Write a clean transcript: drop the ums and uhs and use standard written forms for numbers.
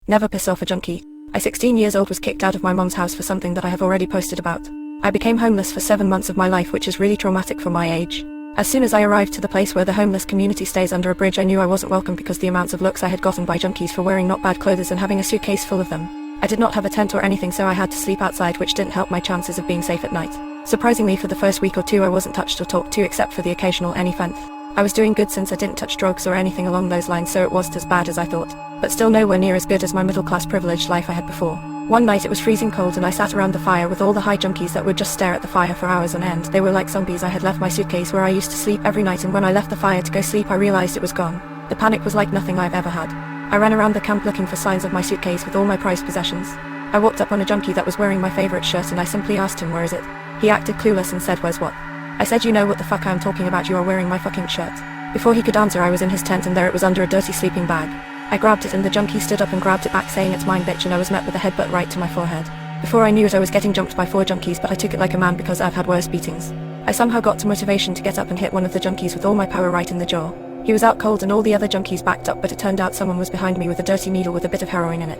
Never piss off a junkie. I 16 years old was kicked out of my mom's house for something that I have already posted about. I became homeless for 7 months of my life, which is really traumatic for my age. As soon as I arrived to the place where the homeless community stays under a bridge, I knew I wasn't welcome because the amounts of looks I had gotten by junkies for wearing not bad clothes and having a suitcase full of them. I did not have a tent or anything, so I had to sleep outside, which didn't help my chances of being safe at night. Surprisingly, for the first week or two I wasn't touched or talked to except for the occasional any fence. I was doing good since I didn't touch drugs or anything along those lines, so it wasn't as bad as I thought, but still nowhere near as good as my middle-class privileged life I had before. One night it was freezing cold and I sat around the fire with all the high junkies that would just stare at the fire for hours on end. They were like zombies. I had left my suitcase where I used to sleep every night, and when I left the fire to go sleep I realized it was gone. The panic was like nothing I've ever had. I ran around the camp looking for signs of my suitcase with all my prized possessions. I walked up on a junkie that was wearing my favorite shirt and I simply asked him, "Where is it?" He acted clueless and said, "Where's what?" I said, "You know what the fuck I'm talking about, you are wearing my fucking shirt." Before he could answer, I was in his tent and there it was under a dirty sleeping bag. I grabbed it and the junkie stood up and grabbed it back, saying, "It's mine, bitch," and I was met with a headbutt right to my forehead. Before I knew it I was getting jumped by 4 junkies, but I took it like a man because I've had worse beatings. I somehow got to motivation to get up and hit one of the junkies with all my power right in the jaw. He was out cold and all the other junkies backed up, but it turned out someone was behind me with a dirty needle with a bit of heroin in it.